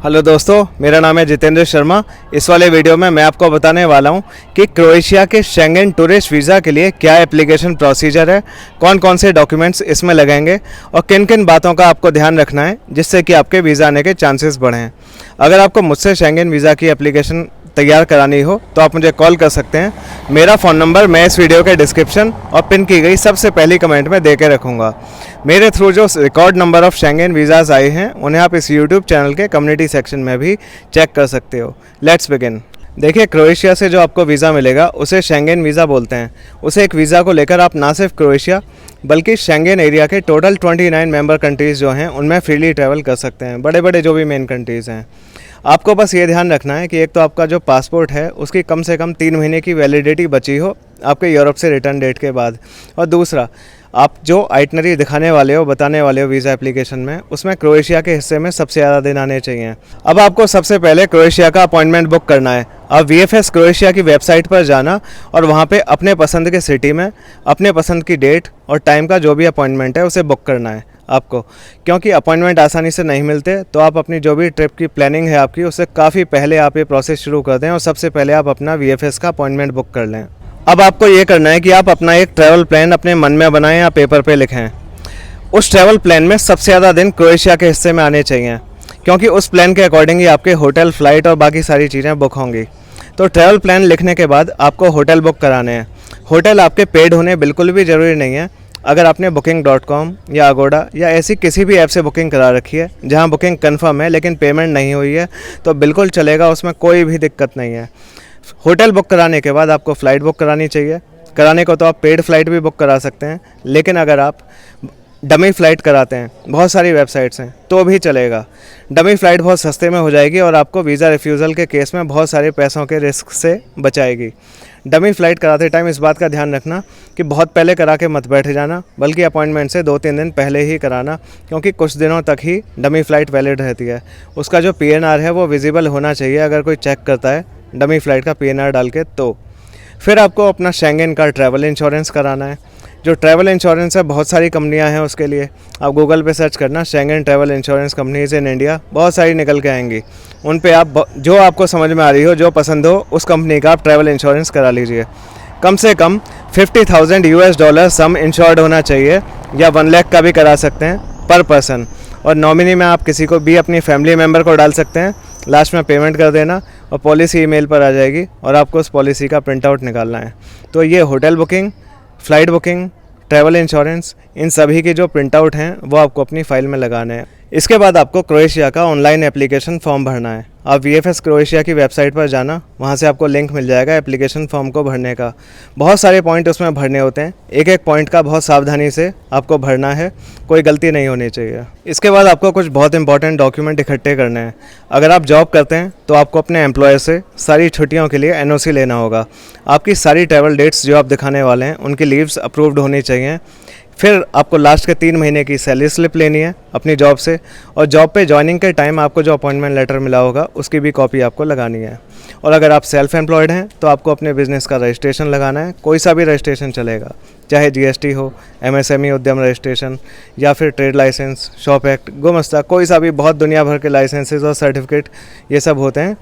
Hello दोस्तों, मेरा नाम है जितेंद्र शर्मा। इस वाले वीडियो में मैं आपको बताने वाला हूं कि क्रोएशिया के शेंगेन टूरिस्ट वीज़ा के लिए क्या एप्लीकेशन प्रोसीजर है, कौन कौन से डॉक्यूमेंट्स इसमें लगेंगे और किन किन बातों का आपको ध्यान रखना है जिससे कि आपके वीज़ा आने के चांसेस बढ़ें। अगर आपको मुझसे शेंगेन वीज़ा की एप्लीकेशन तैयार करानी हो तो आप मुझे कॉल कर सकते हैं। मेरा फ़ोन नंबर मैं इस वीडियो के डिस्क्रिप्शन और पिन की गई सबसे पहली कमेंट में दे के रखूँगा। मेरे थ्रू जो record number of Schengen visas आए हैं उन्हें आप इस यूट्यूब चैनल के कम्युनिटी सेक्शन में भी चेक कर सकते हो। Let's begin. देखिए, क्रोएशिया से जो आपको वीज़ा मिलेगा उसे शेंगेन वीज़ा बोलते हैं। उसे एक वीज़ा को लेकर आप ना सिर्फ क्रोएशिया बल्कि शेंगेन एरिया के टोटल 29 मेंबर कंट्रीज़ जो हैं उनमें फ्रीली ट्रैवल कर सकते हैं, बड़े बड़े जो भी मेन कंट्रीज़ हैं। आपको बस ये ध्यान रखना है कि एक तो आपका जो पासपोर्ट है उसकी कम से कम 3 महीने की वैलिडिटी बची हो आपके यूरोप से रिटर्न डेट के बाद, और दूसरा आप जो आइटनरी दिखाने वाले हो, बताने वाले हो वीज़ा एप्लीकेशन में, उसमें क्रोएशिया के हिस्से में सबसे ज़्यादा दिन आने चाहिए। अब आपको सबसे पहले क्रोएशिया का अपॉइंटमेंट बुक करना है। आप VFS क्रोएशिया की वेबसाइट पर जाना और वहाँ पे अपने पसंद के सिटी में अपने पसंद की डेट और टाइम का जो भी अपॉइंटमेंट है उसे बुक करना है आपको, क्योंकि अपॉइंटमेंट आसानी से नहीं मिलते। तो आप अपनी जो भी ट्रिप की प्लानिंग है आपकी, उससे काफ़ी पहले आप ये प्रोसेस शुरू कर दें और सबसे पहले आप अपना VFS का अपॉइंटमेंट बुक कर लें। अब आपको ये करना है कि आप अपना एक ट्रैवल प्लान अपने मन में बनाएं या पेपर पे लिखें। उस ट्रैवल प्लान में सबसे ज़्यादा दिन क्रोएशिया के हिस्से में आने चाहिए, क्योंकि उस प्लान के अकॉर्डिंग ही आपके होटल, फ्लाइट और बाकी सारी चीज़ें बुक होंगी। तो ट्रैवल प्लान लिखने के बाद आपको होटल बुक कराने हैं। होटल आपके पेड होने बिल्कुल भी ज़रूरी नहीं है। अगर आपने booking.com या अगोडा या ऐसी किसी भी ऐप से बुकिंग करा रखी है जहां बुकिंग कंफर्म है लेकिन पेमेंट नहीं हुई है तो बिल्कुल चलेगा, उसमें कोई भी दिक्कत नहीं है। होटल बुक कराने के बाद आपको फ़्लाइट बुक करानी चाहिए। कराने को तो आप पेड फ़्लाइट भी बुक करा सकते हैं, लेकिन अगर आप डमी फ़्लाइट कराते हैं, बहुत सारी वेबसाइट्स हैं, तो भी चलेगा। डमी फ़्लाइट बहुत सस्ते में हो जाएगी और आपको वीज़ा रिफ्यूज़ल के केस में बहुत सारे पैसों के रिस्क से बचाएगी। डमी फ़्लाइट कराते टाइम इस बात का ध्यान रखना कि बहुत पहले करा के मत बैठ जाना, बल्कि अपॉइंटमेंट से 2-3 दिन पहले ही कराना, क्योंकि कुछ दिनों तक ही डमी फ़्लाइट वैलिड रहती है। उसका जो PNR है वो विजिबल होना चाहिए अगर कोई चेक करता है डमी फ़्लाइट का PNR डाल के। तो फिर आपको अपना शेंगेन का ट्रैवल इंश्योरेंस कराना है। जो ट्रैवल इंश्योरेंस है, बहुत सारी कंपनियां हैं उसके लिए। आप गूगल पे सर्च करना Schengen travel insurance companies in India, बहुत सारी निकल के आएंगी। उन पे आप जो आपको समझ में आ रही हो, जो पसंद हो, उस कंपनी का आप ट्रैवल इंश्योरेंस करा लीजिए। कम से कम $50,000 सम इंश्योर्ड होना चाहिए, या 1 लाख का भी करा सकते हैं पर पर्सन। और नॉमिनी में आप किसी को भी अपनी फैमिली मेम्बर को डाल सकते हैं। लास्ट में पेमेंट कर देना और पॉलिसी ईमेल पर आ जाएगी और आपको उस पॉलिसी का प्रिंट आउट निकालना है। तो ये hotel booking, flight booking, travel insurance, इन सभी के जो प्रिंट आउट हैं वो आपको अपनी फ़ाइल में लगाने हैं। इसके बाद आपको क्रोएशिया का ऑनलाइन एप्लीकेशन फॉर्म भरना है। आप VFS क्रोएशिया की वेबसाइट पर जाना, वहाँ से आपको लिंक मिल जाएगा एप्लीकेशन फॉर्म को भरने का। बहुत सारे पॉइंट उसमें भरने होते हैं, एक एक पॉइंट का बहुत सावधानी से आपको भरना है, कोई गलती नहीं होनी चाहिए। इसके बाद आपको कुछ बहुत इंपॉर्टेंट डॉक्यूमेंट इकट्ठे करने हैं। अगर आप जॉब करते हैं तो आपको अपने एम्प्लॉयर से सारी छुट्टियों के लिए NOC लेना होगा। आपकी सारी ट्रैवल डेट्स जो आप दिखाने वाले हैं उनकी लीव्स अप्रूव्ड होनी चाहिए। फिर आपको लास्ट के 3 महीने की सैलरी स्लिप लेनी है अपनी जॉब से, और जॉब पे ज्वाइनिंग के टाइम आपको जो अपॉइंटमेंट लेटर मिला होगा उसकी भी कॉपी आपको लगानी है। और अगर आप सेल्फ एम्प्लॉयड हैं तो आपको अपने बिज़नेस का रजिस्ट्रेशन लगाना है। कोई सा भी रजिस्ट्रेशन चलेगा, चाहे GST हो, MSME उद्यम रजिस्ट्रेशन, या फिर trade licence, shop act, Gumasta, कोई सा भी, बहुत दुनिया भर के लाइसेंसेज और सर्टिफिकेट ये सब होते हैं,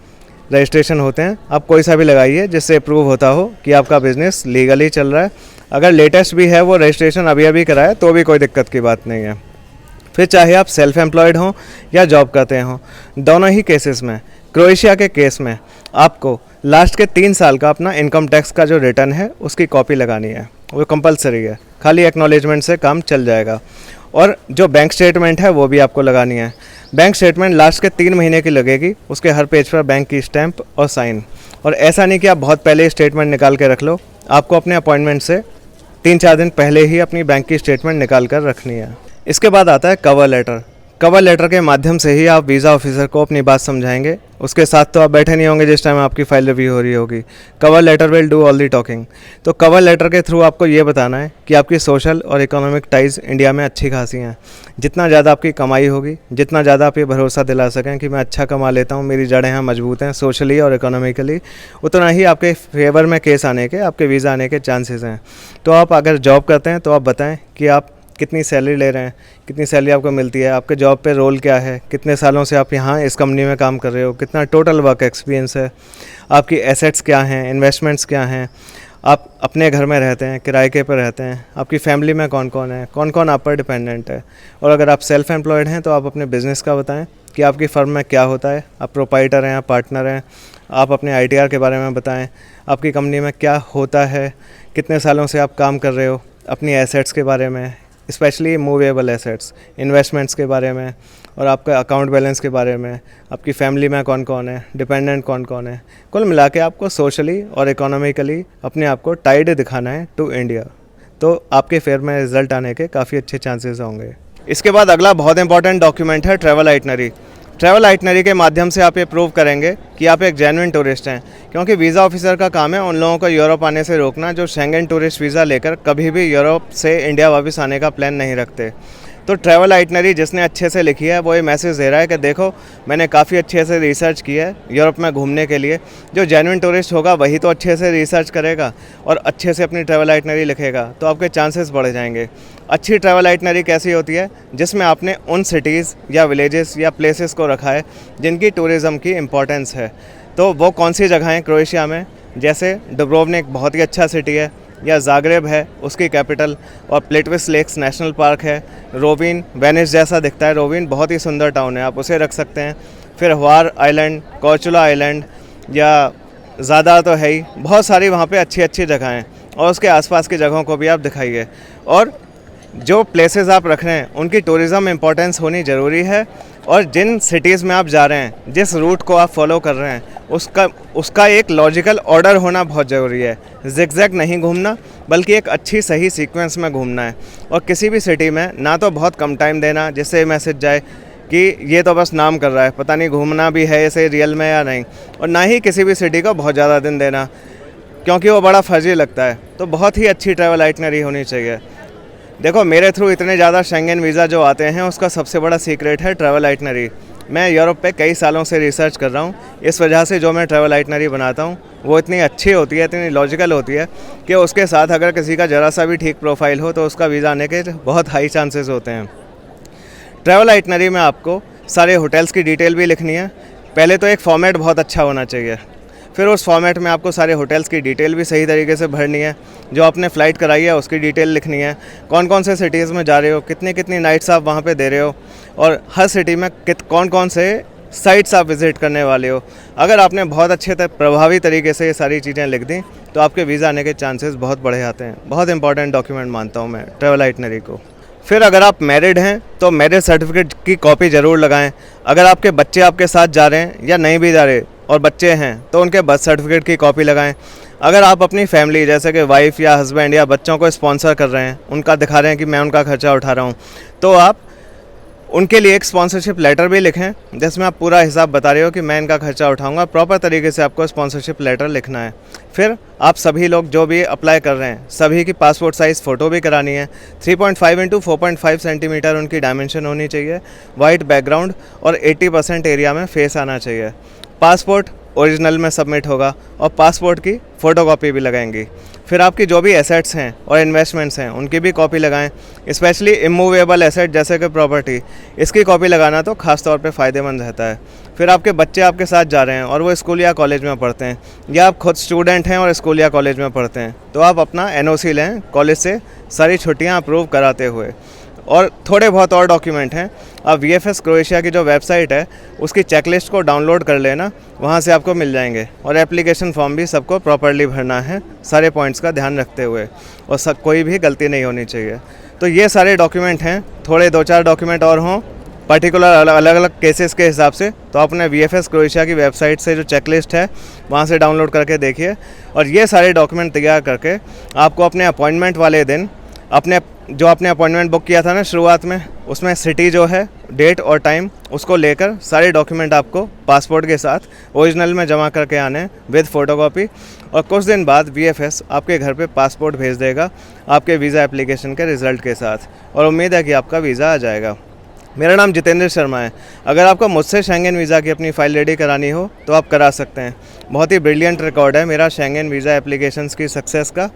रजिस्ट्रेशन होते हैं। आप कोई सा भी लगाइए जिससे अप्रूव होता हो कि आपका बिज़नेस लीगली चल रहा है। अगर लेटेस्ट भी है वो रजिस्ट्रेशन अभी कराए तो भी कोई दिक्कत की बात नहीं है। फिर चाहे आप सेल्फ एम्प्लॉयड हों या जॉब करते हों, दोनों ही केसेस में, क्रोएशिया के केस में आपको लास्ट के 3 साल का अपना इनकम टैक्स का जो रिटर्न है उसकी कॉपी लगानी है। वो कंपलसरी है, खाली एक्नॉलेजमेंट से काम चल जाएगा। और जो बैंक स्टेटमेंट है वो भी आपको लगानी है। बैंक स्टेटमेंट लास्ट के 3 महीने की लगेगी, उसके हर पेज पर बैंक की स्टैंप और साइन। और ऐसा नहीं कि आप बहुत पहले स्टेटमेंट निकाल के रख लो, आपको अपने अपॉइंटमेंट से 3-4 दिन पहले ही अपनी बैंक की स्टेटमेंट निकाल कर रखनी है। इसके बाद आता है कवर लेटर। कवर लेटर के माध्यम से ही आप वीज़ा ऑफिसर को अपनी बात समझाएंगे। उसके साथ तो आप बैठे नहीं होंगे जिस टाइम आपकी फ़ाइल रिव्यू हो रही होगी। Cover letter will do all the talking. तो कवर लेटर के थ्रू आपको ये बताना है कि आपकी सोशल और इकोनॉमिक टाइज़ इंडिया में अच्छी खासी हैं। जितना ज़्यादा आपकी कमाई होगी, जितना ज़्यादा आप ये भरोसा दिला सकें कि मैं अच्छा कमा लेता हूँ, मेरी जड़ें यहाँ मजबूत हैं सोशली और इकोनॉमिकली, उतना ही आपके फेवर में केस आने के, आपके वीज़ा आने के चांसेस हैं। तो आप अगर जॉब करते हैं तो आप बताएं कि आप कितनी सैलरी ले रहे हैं, कितनी सैलरी आपको मिलती है, आपके जॉब पे रोल क्या है, कितने सालों से आप यहाँ इस कंपनी में काम कर रहे हो, कितना टोटल वर्क एक्सपीरियंस है, आपकी एसेट्स क्या हैं, इन्वेस्टमेंट्स क्या हैं, आप अपने घर में रहते हैं, किराए के पर रहते हैं, आपकी फैमिली में कौन कौन है, कौन कौन आप पर डिपेंडेंट है, और अगर आप सेल्फ एम्प्लॉयड हैं तो आप अपने बिज़नेस का बताएं कि आपकी फ़र्म में क्या होता है, आप प्रोप्राइटर हैं, आप पार्टनर हैं, आप अपने आईटीआर के बारे में बताएं, आपकी कंपनी में क्या होता है, कितने सालों से आप काम कर रहे हो, अपनी एसेट्स के बारे में, स्पेशली मूवेबल एसेट्स, इन्वेस्टमेंट्स के बारे में, और आपका अकाउंट बैलेंस के बारे में, आपकी फैमिली में कौन कौन है, डिपेंडेंट कौन कौन है। कुल मिला के आपको सोशली और इकोनॉमिकली अपने आप को टाइड दिखाना है टू इंडिया, तो आपके फेयर में रिजल्ट आने के काफ़ी अच्छे चांसेस होंगे। इसके बाद अगला बहुत इंपॉर्टेंट डॉक्यूमेंट है ट्रैवल आइटनरी। ट्रैवल आइटनरी के माध्यम से आप ये प्रूव करेंगे कि आप एक जेन्युइन टूरिस्ट हैं, क्योंकि वीज़ा ऑफिसर का काम है उन लोगों को यूरोप आने से रोकना जो शेंगन टूरिस्ट वीज़ा लेकर कभी भी यूरोप से इंडिया वापस आने का प्लान नहीं रखते। तो ट्रैवल आइटनरी जिसने अच्छे से लिखी है वो ये मैसेज दे रहा है कि देखो मैंने काफ़ी अच्छे से रिसर्च की है यूरोप में घूमने के लिए, जो जेन्युइन टूरिस्ट होगा वही तो अच्छे से रिसर्च करेगा और अच्छे से अपनी ट्रैवल आइटनरी लिखेगा, तो आपके चांसेस बढ़ जाएंगे। अच्छी ट्रैवल आइटनरी कैसी होती है, जिसमें आपने उन सिटीज़ या विलेजेस या प्लेसेस को रखा है जिनकी टूरिज़्म की इम्पोर्टेंस है। तो वो कौन सी जगह हैं क्रोएशिया में, जैसे डुब्रोवनिक बहुत ही अच्छा सिटी है, या ज़ाग्रेब है उसकी कैपिटल, और प्लेटविस लेक्स नेशनल पार्क है, रोविन वेनिस जैसा दिखता है, रोविन बहुत ही सुंदर टाउन है, आप उसे रख सकते हैं। फिर हवार आइलैंड, कोचुला आइलैंड, या ज़्यादा तो है ही, बहुत सारी वहाँ पे अच्छी अच्छी जगह हैं, और उसके आसपास की जगहों को भी आप दिखाइए। और जो प्लेसेस आप रख रहे हैं उनकी टूरिज़्म इम्पोर्टेंस होनी ज़रूरी है, और जिन सिटीज़ में आप जा रहे हैं, जिस रूट को आप फॉलो कर रहे हैं उसका एक लॉजिकल ऑर्डर होना बहुत ज़रूरी है। ज़िगज़ैग नहीं घूमना, बल्कि एक अच्छी सही सीक्वेंस में घूमना है। और किसी भी सिटी में ना तो बहुत कम टाइम देना जिससे मैसेज जाए कि ये तो बस नाम कर रहा है, पता नहीं घूमना भी है इसे रियल में या नहीं, और ना ही किसी भी सिटी को बहुत ज़्यादा दिन देना, क्योंकि वो बड़ा फर्जी लगता है। तो बहुत ही अच्छी ट्रैवल आइटनरी होनी चाहिए। देखो मेरे थ्रू इतने ज़्यादा शेंगन वीज़ा जो आते हैं उसका सबसे बड़ा सीक्रेट है ट्रैवल आइटनरी। मैं यूरोप पे कई सालों से रिसर्च कर रहा हूँ, इस वजह से जो मैं ट्रैवल आइटनरी बनाता हूँ वो इतनी अच्छी होती है, इतनी लॉजिकल होती है कि उसके साथ अगर किसी का ज़रा सा भी ठीक प्रोफाइल हो तो उसका वीज़ा आने के बहुत हाई चांसेस होते हैं। ट्रैवल आइटनरी में आपको सारे होटल्स की डिटेल भी लिखनी है। पहले तो एक फॉर्मेट बहुत अच्छा होना चाहिए, फिर उस फॉर्मेट में आपको सारे होटल्स की डिटेल भी सही तरीके से भरनी है, जो आपने फ़्लाइट कराई है उसकी डिटेल लिखनी है, कौन कौन से सिटीज़ में जा रहे हो, कितनी कितनी नाइट्स आप वहाँ पे दे रहे हो, और हर सिटी में कौन कौन से साइट्स आप विज़िट करने वाले हो। अगर आपने बहुत अच्छे प्रभावी तरीके से ये सारी चीज़ें लिख दी तो आपके वीज़ा आने के चांसेस बहुत बढ़े आते हैं। बहुत इंपॉर्टेंट डॉक्यूमेंट मानता हूँ मैं ट्रैवल आइटनरी को। फिर अगर आप मैरिड हैं तो मैरिज सर्टिफिकेट की कॉपी ज़रूर लगाएं। अगर आपके बच्चे आपके साथ जा रहे हैं या नहीं भी जा रहे और बच्चे हैं तो उनके बर्थ सर्टिफिकेट की कॉपी लगाएं। अगर आप अपनी फैमिली जैसे कि वाइफ या हस्बैंड या बच्चों को स्पॉन्सर कर रहे हैं, उनका दिखा रहे हैं कि मैं उनका खर्चा उठा रहा हूं, तो आप उनके लिए एक स्पॉन्सरशिप लेटर भी लिखें जिसमें आप पूरा हिसाब बता रहे हो कि मैं इनका खर्चा उठाऊंगा। प्रॉपर तरीके से आपको स्पॉन्सरशिप लेटर लिखना है। फिर आप सभी लोग जो भी अप्लाई कर रहे हैं सभी की पासपोर्ट साइज़ फ़ोटो भी करानी है। 3.5 इंटू 4.5 सेंटीमीटर उनकी डायमेंशन होनी चाहिए, वाइट बैकग्राउंड, और 80% एरिया में फेस आना चाहिए। पासपोर्ट ओरिजिनल में सबमिट होगा और पासपोर्ट की फ़ोटोकॉपी भी लगाएंगी। फिर आपकी जो भी एसेट्स हैं और इन्वेस्टमेंट्स हैं उनकी भी कॉपी लगाएं, स्पेशली इमूवेबल एसेट जैसे कि प्रॉपर्टी, इसकी कॉपी लगाना तो ख़ास तौर पे फ़ायदेमंद रहता है। फिर आपके बच्चे आपके साथ जा रहे हैं और वो स्कूल या कॉलेज में पढ़ते हैं, या आप खुद स्टूडेंट हैं और स्कूल या कॉलेज में पढ़ते हैं, तो आप अपना NOC लें कॉलेज से सारी छुट्टियाँ अप्रूव कराते हुए। और थोड़े बहुत और डॉक्यूमेंट हैं। आप VFS क्रोएशिया की जो वेबसाइट है उसकी चेकलिस्ट को डाउनलोड कर लेना, वहाँ से आपको मिल जाएंगे। और एप्लीकेशन फॉर्म भी सबको प्रॉपर्ली भरना है सारे पॉइंट्स का ध्यान रखते हुए, और कोई भी गलती नहीं होनी चाहिए। तो ये सारे डॉक्यूमेंट हैं। थोड़े 2-4 डॉक्यूमेंट और हों पर्टिकुलर अलग अलग केसेस के हिसाब से, तो अपने VFS क्रोएशिया की वेबसाइट से जो चेकलिस्ट है वहाँ से डाउनलोड करके देखिए। और ये सारे डॉक्यूमेंट तैयार करके आपको अपने अपॉइंटमेंट वाले दिन आपने अपॉइंटमेंट बुक किया था ना शुरुआत में, उसमें सिटी जो है, डेट और टाइम, उसको लेकर सारे डॉक्यूमेंट आपको पासपोर्ट के साथ ओरिजिनल में जमा करके आने हैं विद फ़ोटोकॉपी। और कुछ दिन बाद VFS आपके घर पे पासपोर्ट भेज देगा आपके वीज़ा एप्लीकेशन के रिज़ल्ट के साथ, और उम्मीद है कि आपका वीज़ा आ जाएगा। मेरा नाम जितेंद्र शर्मा है। अगर आपको मुझसे शेंगन वीज़ा की अपनी फ़ाइल रेडी करानी हो तो आप करा सकते हैं। बहुत ही ब्रिलियंट रिकॉर्ड है मेरा शेंगन वीज़ा एप्लीकेशंस की सक्सेस का,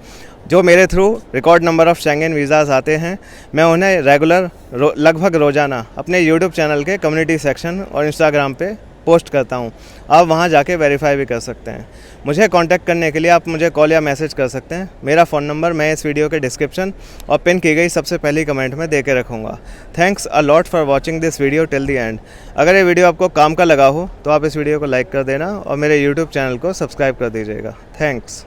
जो मेरे through record number of Schengen visas आते हैं, मैं उन्हें रेगुलर लगभग रोज़ाना अपने यूट्यूब चैनल के कम्युनिटी सेक्शन और इंस्टाग्राम पे पोस्ट करता हूँ। आप वहाँ जाके वेरीफाई भी कर सकते हैं। मुझे कांटेक्ट करने के लिए आप मुझे कॉल या मैसेज कर सकते हैं। मेरा फ़ोन नंबर मैं इस वीडियो के डिस्क्रिप्शन और पिन की गई सबसे पहली कमेंट में दे के रखूँगा। Thanks a lot for watching this video till the end. अगर ये वीडियो आपको काम का लगा हो तो आप इस वीडियो को लाइक कर देना और मेरे यूट्यूब चैनल को सब्सक्राइब कर दीजिएगा। थैंक्स।